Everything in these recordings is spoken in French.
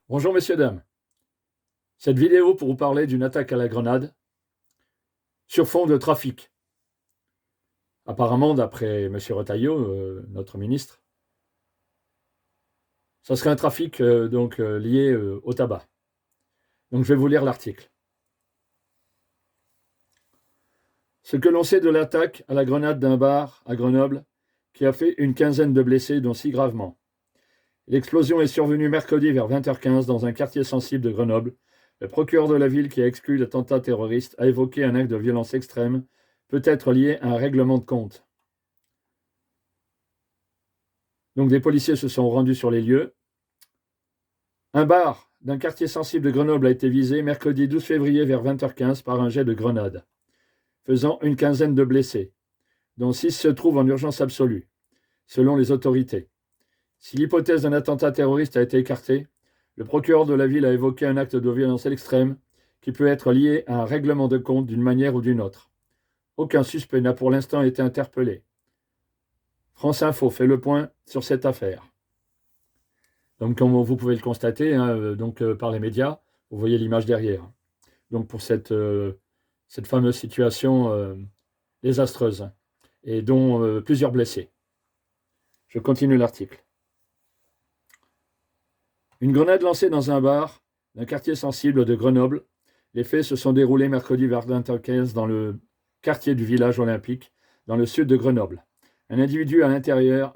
Bonjour messieurs, dames. Cette vidéo pour vous parler d'une attaque à la grenade sur fond de trafic. Apparemment, d'après M. Retailleau, notre ministre, ça serait un trafic lié au tabac. Donc je vais vous lire l'article. Ce que l'on sait de l'attaque à la grenade d'un bar à Grenoble qui a fait une quinzaine de blessés, dont 6 gravement. L'explosion est survenue mercredi vers 20h15 dans un quartier sensible de Grenoble. Le procureur de la ville, qui a exclu l'attentat terroriste, a évoqué un acte de violence extrême, peut être lié à un règlement de compte. Donc des policiers se sont rendus sur les lieux. Un bar d'un quartier sensible de Grenoble a été visé mercredi 12 février vers 20h15 par un jet de grenade, faisant une quinzaine de blessés, dont 6 se trouvent en urgence absolue, selon les autorités. Si l'hypothèse d'un attentat terroriste a été écartée, le procureur de la ville a évoqué un acte de violence extrême qui peut être lié à un règlement de compte d'une manière ou d'une autre. Aucun suspect n'a pour l'instant été interpellé. France Info fait le point sur cette affaire. Donc, comme vous pouvez le constater, par les médias, vous voyez l'image derrière. Donc, pour cette fameuse situation désastreuse, et dont plusieurs blessés. Je continue l'article. Une grenade lancée dans un bar d'un quartier sensible de Grenoble. Les faits se sont déroulés mercredi vers 20h15 dans le quartier du village olympique, dans le sud de Grenoble. Un individu à l'intérieur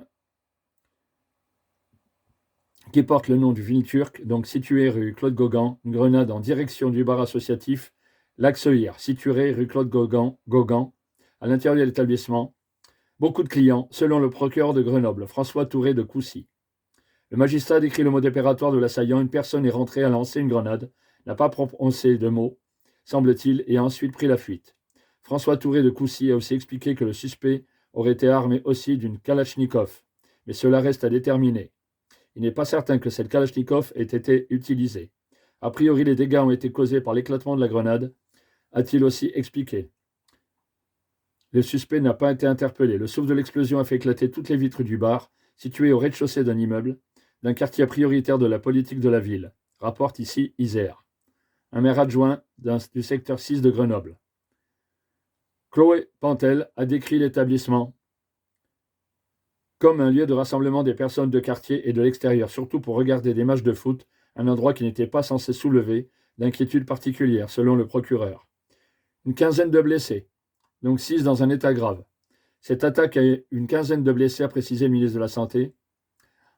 qui porte le nom du Ville Turc, donc situé rue Claude Gauguin, une grenade en direction du bar associatif L'Axeuillère, situé rue Claude Gauguin, à l'intérieur de l'établissement. Beaucoup de clients, selon le procureur de Grenoble, François Touré de Coucy. Le magistrat décrit le mode opératoire de l'assaillant. Une personne est rentrée à lancer une grenade, n'a pas prononcé de mots, semble-t-il, et a ensuite pris la fuite. François Touré de Coucy a aussi expliqué que le suspect aurait été armé aussi d'une Kalachnikov, mais cela reste à déterminer. Il n'est pas certain que cette Kalachnikov ait été utilisée. A priori, les dégâts ont été causés par l'éclatement de la grenade, a-t-il aussi expliqué. Le suspect n'a pas été interpellé. Le souffle de l'explosion a fait éclater toutes les vitres du bar, situé au rez-de-chaussée d'un immeuble, d'un quartier prioritaire de la politique de la ville, rapporte ici Isère, un maire adjoint du secteur 6 de Grenoble. Chloé Pantel a décrit l'établissement comme un lieu de rassemblement des personnes de quartier et de l'extérieur, surtout pour regarder des matchs de foot, un endroit qui n'était pas censé soulever d'inquiétude particulière, selon le procureur. Une quinzaine de blessés, donc 6 dans un état grave. Cette attaque a une quinzaine de blessés, a précisé le ministre de la Santé.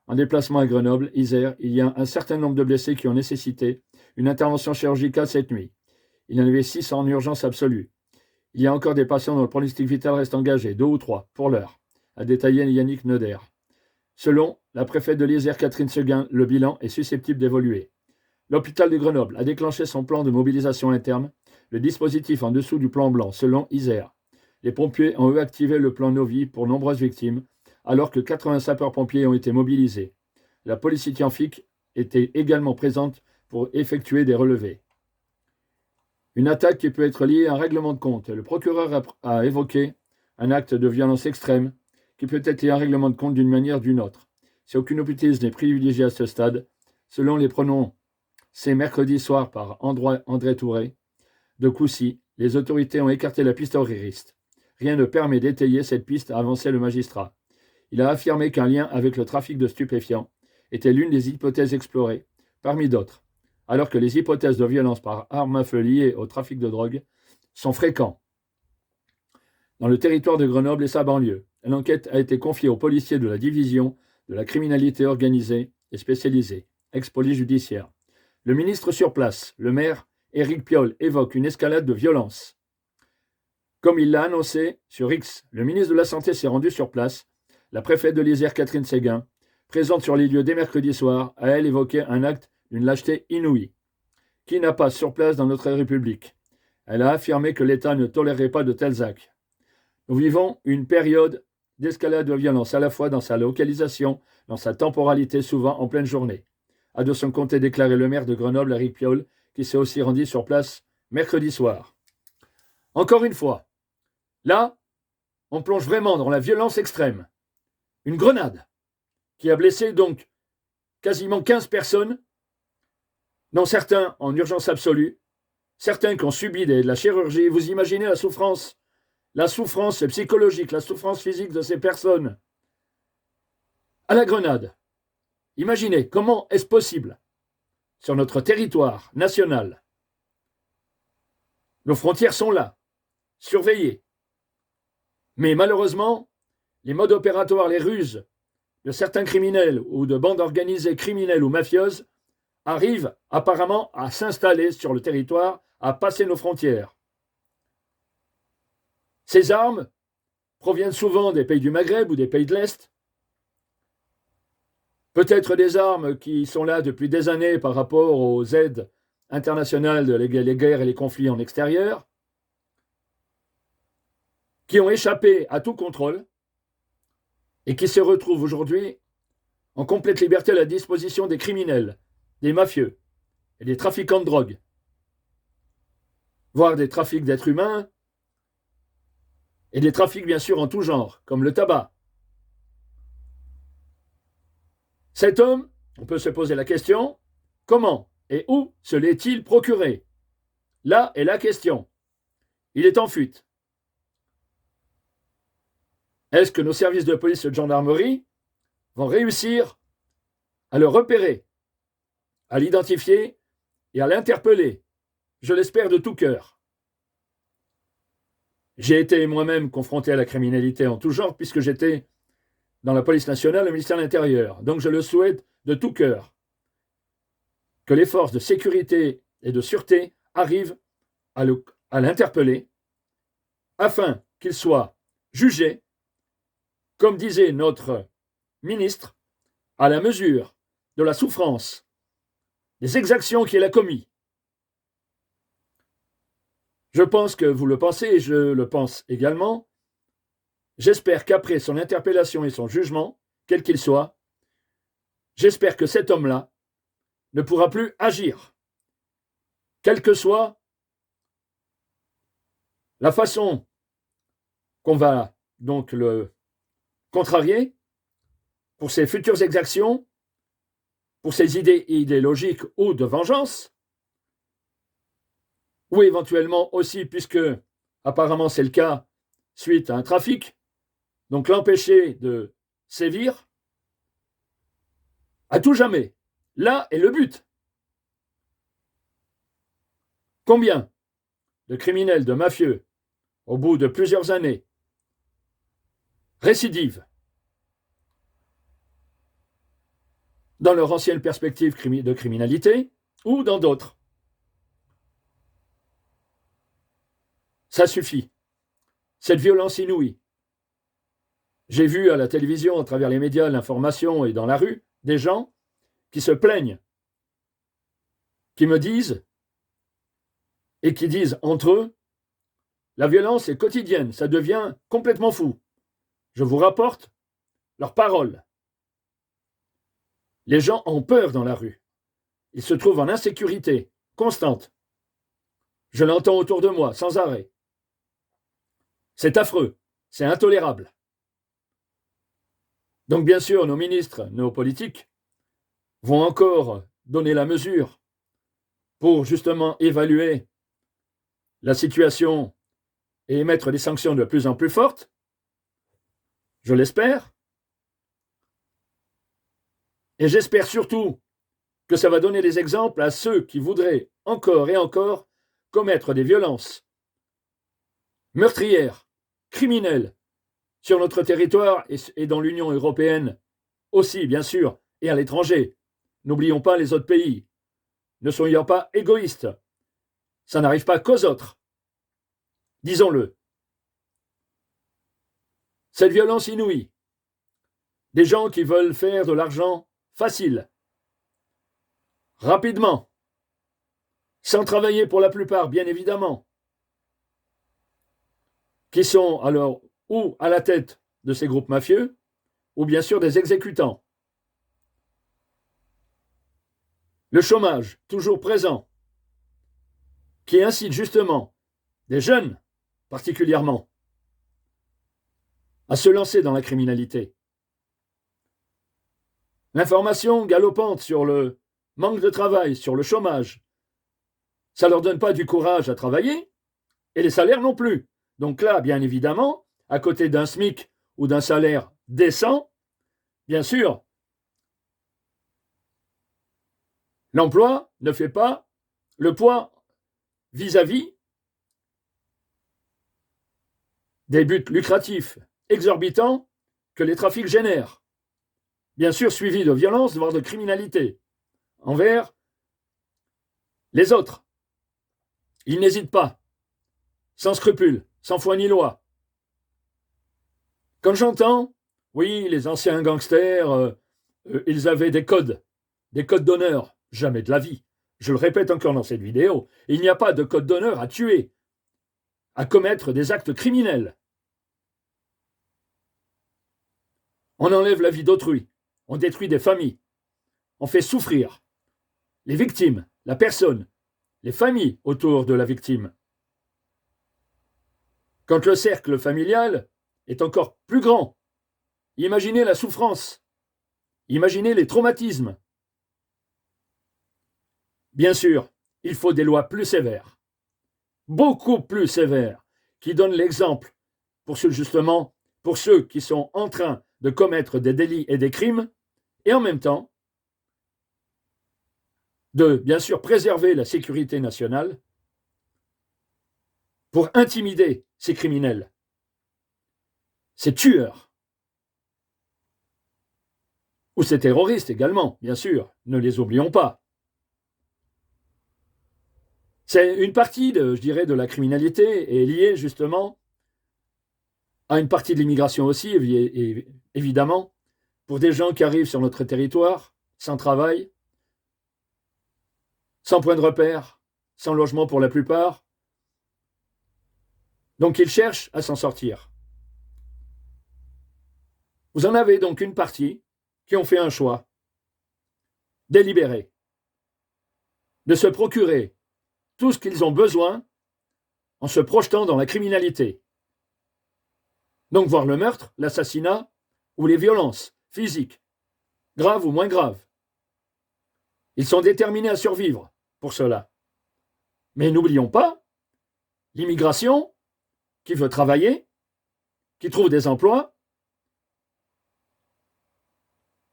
En déplacement à Grenoble, Isère, il y a un certain nombre de blessés qui ont nécessité une intervention chirurgicale cette nuit. Il y en avait 6 en urgence absolue. Il y a encore des patients dont le pronostic vital reste engagé, 2 ou 3, pour l'heure, a détaillé Yannick Neuder. Selon la préfète de l'Isère, Catherine Seguin, le bilan est susceptible d'évoluer. L'hôpital de Grenoble a déclenché son plan de mobilisation interne, le dispositif en dessous du plan blanc, selon Isère. Les pompiers ont eux activé le plan Novi pour nombreuses victimes, alors que 80 sapeurs-pompiers ont été mobilisés. La police scientifique était également présente pour effectuer des relevés. Une attaque qui peut être liée à un règlement de compte. Le procureur a évoqué un acte de violence extrême qui peut être lié à un règlement de compte d'une manière ou d'une autre. Si aucune hypothèse n'est privilégiée à ce stade, selon les prononcés mercredi soir par André Touré de Coucy, les autorités ont écarté la piste horroriste. Rien ne permet d'étayer cette piste, a avancé le magistrat. Il a affirmé qu'un lien avec le trafic de stupéfiants était l'une des hypothèses explorées, parmi d'autres, alors que les hypothèses de violence par arme à feu liées au trafic de drogue sont fréquents. Dans le territoire de Grenoble et sa banlieue, l'enquête a été confiée aux policiers de la division de la criminalité organisée et spécialisée, ex-police judiciaire. Le ministre sur place, le maire Éric Piolle, évoque une escalade de violence. Comme il l'a annoncé sur X, le ministre de la Santé s'est rendu sur place. La préfète de l'Isère, Catherine Seguin, présente sur les lieux dès mercredi soir, a elle évoqué un acte d'une lâcheté inouïe. Qui n'a pas sur place dans notre République? Elle a affirmé que l'État ne tolérerait pas de tels actes. Nous vivons une période d'escalade de violence, à la fois dans sa localisation, dans sa temporalité, souvent en pleine journée, a de son côté déclaré le maire de Grenoble, Éric Piolle, qui s'est aussi rendu sur place mercredi soir. Encore une fois, là, on plonge vraiment dans la violence extrême. Une grenade qui a blessé donc quasiment 15 personnes Non, certains en urgence absolue, certains qui ont subi de la chirurgie. Vous imaginez la souffrance psychologique, la souffrance physique de ces personnes. À la Grenade, imaginez comment est-ce possible sur notre territoire national. Nos frontières sont là, surveillées. Mais malheureusement, les modes opératoires, les ruses de certains criminels ou de bandes organisées criminelles ou mafieuses arrivent apparemment à s'installer sur le territoire, à passer nos frontières. Ces armes proviennent souvent des pays du Maghreb ou des pays de l'Est. Peut-être des armes qui sont là depuis des années par rapport aux aides internationales des guerres et les conflits en extérieur, qui ont échappé à tout contrôle et qui se retrouvent aujourd'hui en complète liberté à la disposition des criminels, des mafieux et des trafiquants de drogue, voire des trafics d'êtres humains et des trafics bien sûr en tout genre, comme le tabac. Cet homme, on peut se poser la question, comment et où se l'est-il procuré? Là est la question. Il est en fuite. Est-ce que nos services de police et de gendarmerie vont réussir à le repérer, à l'identifier et à l'interpeller? Je l'espère de tout cœur. J'ai été moi-même confronté à la criminalité en tout genre puisque j'étais dans la police nationale, au ministère de l'Intérieur. Donc je le souhaite de tout cœur que les forces de sécurité et de sûreté arrivent à l'interpeller afin qu'il soit jugé, comme disait notre ministre, à la mesure de la souffrance, des exactions qu'il a commises. Je pense que vous le pensez et je le pense également. J'espère qu'après son interpellation et son jugement, quel qu'il soit, j'espère que cet homme-là ne pourra plus agir, quelle que soit la façon qu'on va donc le contrarier pour ses futures exactions, pour ses idées idéologiques ou de vengeance, ou éventuellement aussi, puisque apparemment c'est le cas, suite à un trafic, donc l'empêcher de sévir à tout jamais. Là est le but. Combien de criminels, de mafieux, au bout de plusieurs années, récidivent dans leur ancienne perspective de criminalité ou dans d'autres? Ça suffit. Cette violence inouïe. J'ai vu à la télévision, à travers les médias, l'information et dans la rue, des gens qui se plaignent, qui me disent, et qui disent entre eux, la violence est quotidienne, ça devient complètement fou. Je vous rapporte leurs paroles. Les gens ont peur dans la rue. Ils se trouvent en insécurité constante. Je l'entends autour de moi, sans arrêt. C'est affreux, c'est intolérable. Donc bien sûr, nos ministres, nos politiques vont encore donner la mesure pour justement évaluer la situation et émettre des sanctions de plus en plus fortes. Je l'espère. Et j'espère surtout que ça va donner des exemples à ceux qui voudraient encore et encore commettre des violences meurtrières, criminelles, sur notre territoire et dans l'Union européenne aussi, bien sûr, et à l'étranger. N'oublions pas les autres pays. Ne soyons pas égoïstes. Ça n'arrive pas qu'aux autres. Disons-le. Cette violence inouïe, des gens qui veulent faire de l'argent facile, rapidement, sans travailler pour la plupart, bien évidemment, qui sont alors ou à la tête de ces groupes mafieux, ou bien sûr des exécutants. Le chômage, toujours présent, qui incite justement des jeunes, particulièrement, à se lancer dans la criminalité. L'information galopante sur le manque de travail, sur le chômage, ça ne leur donne pas du courage à travailler, et les salaires non plus. Donc là, bien évidemment, à côté d'un SMIC ou d'un salaire décent, bien sûr, l'emploi ne fait pas le poids vis-à-vis des buts lucratifs exorbitants que les trafics génèrent. Bien sûr, suivis de violence, voire de criminalité envers les autres. Ils n'hésitent pas, sans scrupule, sans foi ni loi. Quand j'entends, oui, les anciens gangsters, ils avaient des codes d'honneur, jamais de la vie. Je le répète encore dans cette vidéo, il n'y a pas de code d'honneur à tuer, à commettre des actes criminels. On enlève la vie d'autrui, on détruit des familles, on fait souffrir les victimes, la personne, les familles autour de la victime. Quand le cercle familial est encore plus grand, imaginez la souffrance, imaginez les traumatismes. Bien sûr, il faut des lois plus sévères, beaucoup plus sévères, qui donnent l'exemple pour ceux qui sont en train de commettre des délits et des crimes, et en même temps, de bien sûr préserver la sécurité nationale pour intimider ces criminels, ces tueurs, ou ces terroristes également, bien sûr, ne les oublions pas. C'est une partie, de la criminalité est liée justement à une partie de l'immigration aussi, et évidemment, pour des gens qui arrivent sur notre territoire, sans travail, sans point de repère, sans logement pour la plupart. Donc ils cherchent à s'en sortir. Vous en avez donc une partie qui ont fait un choix délibéré de se procurer tout ce qu'ils ont besoin en se projetant dans la criminalité. Donc voir le meurtre, l'assassinat ou les violences physiques, graves ou moins graves. Ils sont déterminés à survivre pour cela. Mais n'oublions pas l'immigration qui veut travailler, qui trouve des emplois,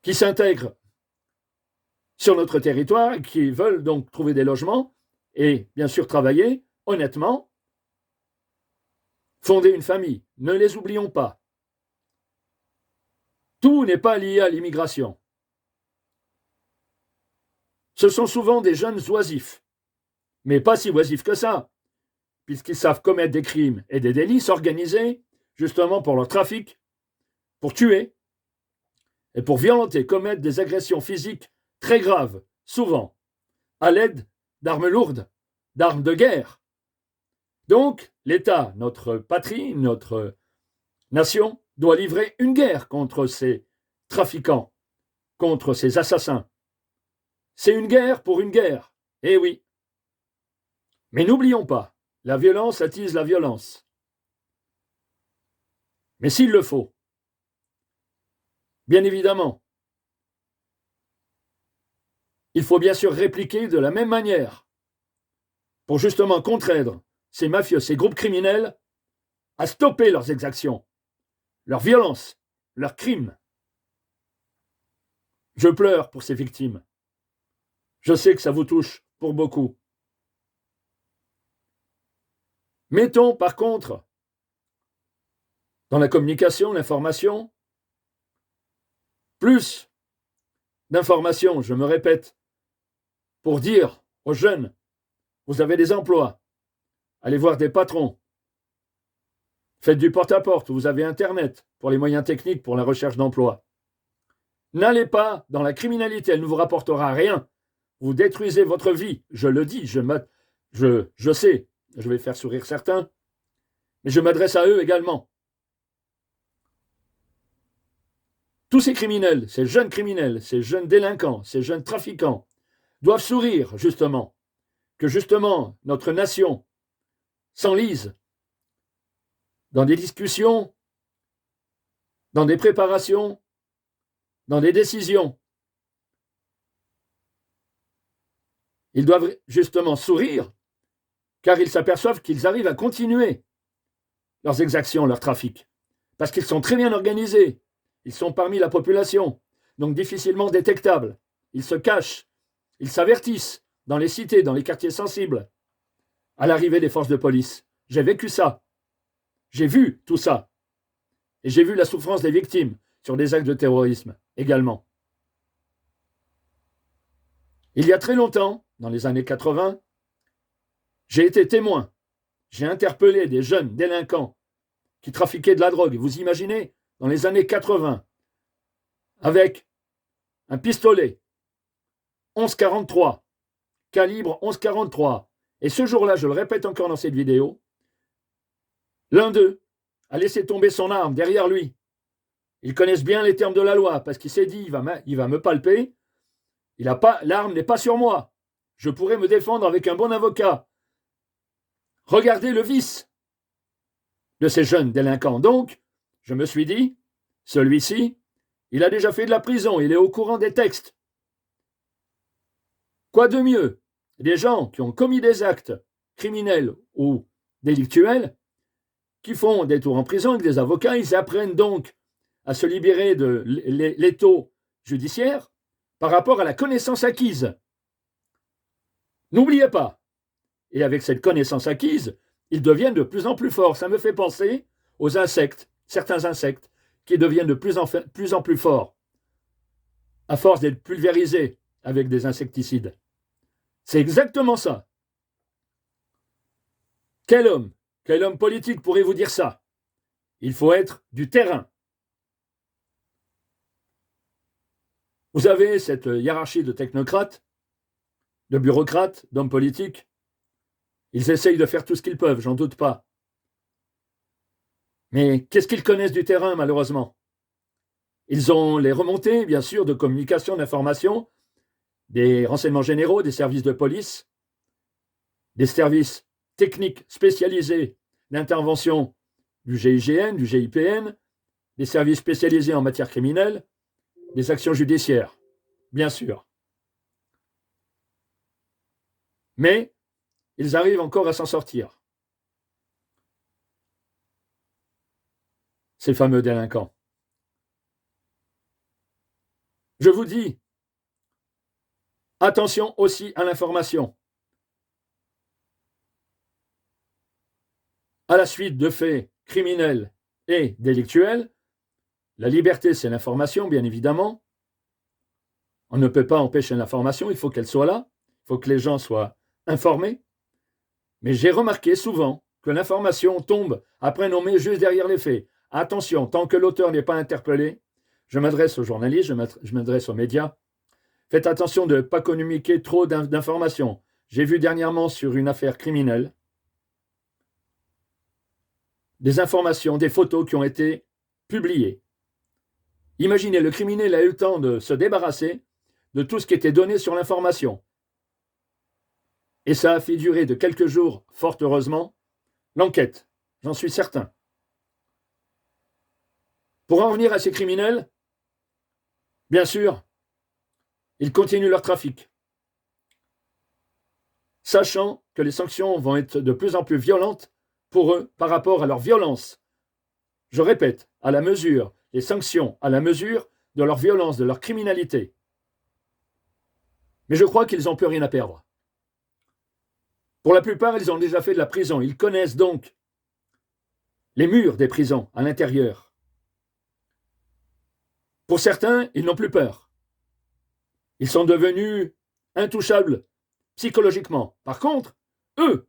qui s'intègrent sur notre territoire, qui veulent donc trouver des logements et bien sûr travailler honnêtement, fonder une famille. Ne les oublions pas. Tout n'est pas lié à l'immigration. Ce sont souvent des jeunes oisifs, mais pas si oisifs que ça, puisqu'ils savent commettre des crimes et des délits, s'organiser justement pour leur trafic, pour tuer et pour violenter, commettre des agressions physiques très graves, souvent, à l'aide d'armes lourdes, d'armes de guerre. Donc, l'État, notre patrie, notre nation, doit livrer une guerre contre ces trafiquants, contre ces assassins. C'est une guerre pour une guerre, eh oui. Mais n'oublions pas, la violence attise la violence. Mais s'il le faut, bien évidemment, il faut bien sûr répliquer de la même manière pour justement contraindre ces mafieux, ces groupes criminels à stopper leurs exactions, leurs violences, leurs crimes. Je pleure pour ces victimes. Je sais que ça vous touche pour beaucoup. Mettons par contre dans la communication, l'information, plus d'informations, je me répète, pour dire aux jeunes, vous avez des emplois, allez voir des patrons, faites du porte-à-porte, vous avez Internet pour les moyens techniques pour la recherche d'emploi. N'allez pas dans la criminalité, elle ne vous rapportera rien. Vous détruisez votre vie, je le dis, je sais, je vais faire sourire certains, mais je m'adresse à eux également. Tous ces criminels, ces jeunes délinquants, ces jeunes trafiquants, doivent sourire, justement, que justement notre nation s'enlise dans des discussions, dans des préparations, dans des décisions Ils doivent justement sourire, car ils s'aperçoivent qu'ils arrivent à continuer leurs exactions, leur trafic, parce qu'ils sont très bien organisés. Ils sont parmi la population, donc difficilement détectables. Ils se cachent, ils s'avertissent dans les cités, dans les quartiers sensibles, à l'arrivée des forces de police. J'ai vécu ça. J'ai vu tout ça. Et j'ai vu la souffrance des victimes sur des actes de terrorisme également. Il y a très longtemps, dans les années 80, j'ai été témoin. J'ai interpellé des jeunes délinquants qui trafiquaient de la drogue. Vous imaginez, dans les années 80, avec un pistolet 11,43, calibre 11,43. Et ce jour-là, je le répète encore dans cette vidéo, l'un d'eux a laissé tomber son arme derrière lui. Ils connaissent bien les termes de la loi parce qu'il s'est dit il va me palper. L'arme n'est pas sur moi. Je pourrais me défendre avec un bon avocat. Regardez le vice de ces jeunes délinquants. Donc, je me suis dit, celui-ci, il a déjà fait de la prison, il est au courant des textes. Quoi de mieux? Des gens qui ont commis des actes criminels ou délictuels, qui font des tours en prison avec des avocats, ils apprennent donc à se libérer de l'étau judiciaire par rapport à la connaissance acquise. N'oubliez pas, et avec cette connaissance acquise, ils deviennent de plus en plus forts. Ça me fait penser aux insectes, certains insectes, qui deviennent de plus en plus forts, à force d'être pulvérisés avec des insecticides. C'est exactement ça. Quel homme politique pourrait vous dire ça? Il faut être du terrain. Vous avez cette hiérarchie de technocrates, de bureaucrates, d'hommes politiques. Ils essayent de faire tout ce qu'ils peuvent, j'en doute pas. Mais qu'est-ce qu'ils connaissent du terrain, malheureusement? Ils ont les remontées, bien sûr, de communication, d'information, des renseignements généraux, des services de police, des services techniques spécialisés d'intervention du GIGN, du GIPN, des services spécialisés en matière criminelle, des actions judiciaires, bien sûr. Mais ils arrivent encore à s'en sortir. Ces fameux délinquants. Je vous dis, attention aussi à l'information. À la suite de faits criminels et délictuels, la liberté, c'est l'information, bien évidemment. On ne peut pas empêcher l'information, il faut qu'elle soit là, il faut que les gens soient informés. Mais j'ai remarqué souvent que l'information tombe après nommer juste derrière les faits. Attention, tant que l'auteur n'est pas interpellé, je m'adresse aux journalistes, je m'adresse aux médias. Faites attention de ne pas communiquer trop d'informations. J'ai vu dernièrement sur une affaire criminelle des informations, des photos qui ont été publiées. Imaginez, le criminel a eu le temps de se débarrasser de tout ce qui était donné sur l'information. Et ça a fait durer de quelques jours, fort heureusement, l'enquête, j'en suis certain. Pour en revenir à ces criminels, bien sûr, ils continuent leur trafic, sachant que les sanctions vont être de plus en plus violentes pour eux par rapport à leur violence. Je répète, à la mesure, les sanctions à la mesure de leur violence, de leur criminalité. Mais je crois qu'ils n'ont plus rien à perdre. Pour la plupart, ils ont déjà fait de la prison. Ils connaissent donc les murs des prisons à l'intérieur. Pour certains, ils n'ont plus peur. Ils sont devenus intouchables psychologiquement. Par contre, eux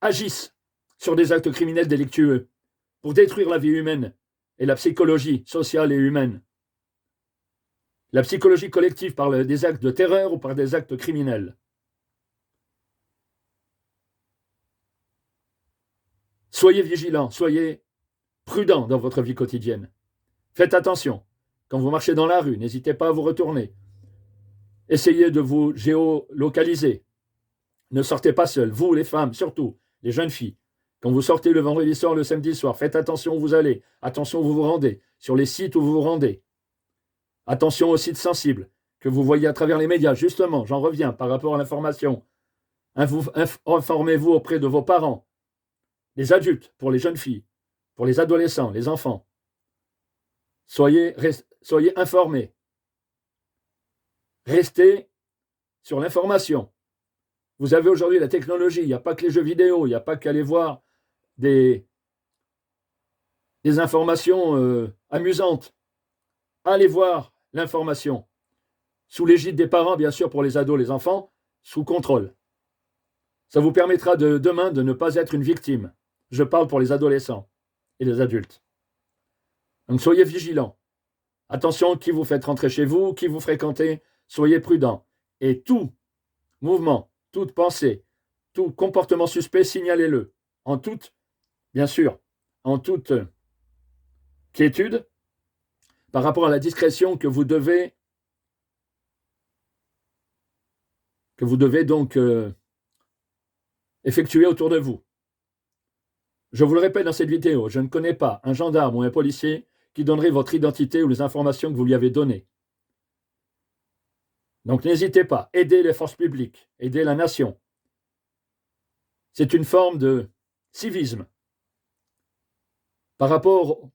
agissent sur des actes criminels délictueux pour détruire la vie humaine et la psychologie sociale et humaine. La psychologie collective par des actes de terreur ou par des actes criminels. Soyez vigilants, soyez prudents dans votre vie quotidienne. Faites attention. Quand vous marchez dans la rue, n'hésitez pas à vous retourner. Essayez de vous géolocaliser. Ne sortez pas seul, vous les femmes, surtout, les jeunes filles. Quand vous sortez le vendredi soir, le samedi soir, faites attention où vous allez, attention où vous vous rendez, sur les sites où vous vous rendez. Attention aux sites sensibles. que vous voyez à travers les médias, justement, j'en reviens par rapport à l'information. Informez-vous auprès de vos parents, les adultes, pour les jeunes filles, pour les adolescents, les enfants. Soyez informés. Restez sur l'information. Vous avez aujourd'hui la technologie, il n'y a pas que les jeux vidéo, il n'y a pas qu'à aller voir des informations amusantes. Allez voir l'information. Sous l'égide des parents, bien sûr, pour les ados, les enfants, sous contrôle. Ça vous permettra demain de ne pas être une victime. Je parle pour les adolescents et les adultes. Donc soyez vigilants. Attention, qui vous faites rentrer chez vous, qui vous fréquentez, soyez prudents. Et tout mouvement, toute pensée, tout comportement suspect, signalez-le. Bien sûr, en toute quiétude, par rapport à la discrétion que vous devez donc effectuer autour de vous. Je vous le répète dans cette vidéo, je ne connais pas un gendarme ou un policier qui donnerait votre identité ou les informations que vous lui avez données. Donc n'hésitez pas, aidez les forces publiques, aidez la nation. C'est une forme de civisme. Par rapport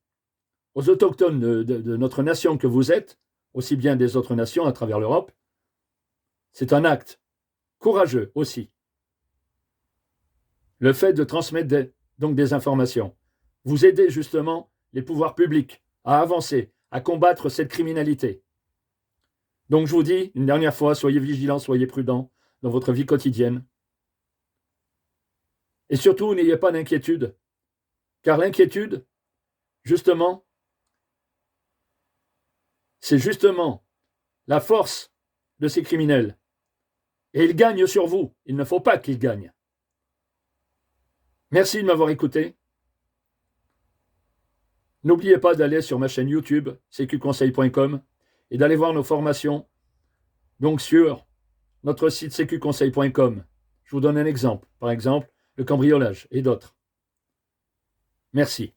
aux autochtones de notre nation que vous êtes, aussi bien des autres nations à travers l'Europe, c'est un acte courageux aussi. Le fait de transmettre donc des informations. Vous aidez justement les pouvoirs publics à avancer, à combattre cette criminalité. Donc je vous dis une dernière fois, soyez vigilants, soyez prudents dans votre vie quotidienne. Et surtout, n'ayez pas d'inquiétude, car l'inquiétude, justement, c'est justement la force de ces criminels. Et ils gagnent sur vous. Il ne faut pas qu'ils gagnent. Merci de m'avoir écouté. N'oubliez pas d'aller sur ma chaîne YouTube, sécuconseil.com, et d'aller voir nos formations, donc sur notre site sécuconseil.com. Je vous donne un exemple, par exemple, le cambriolage et d'autres. Merci.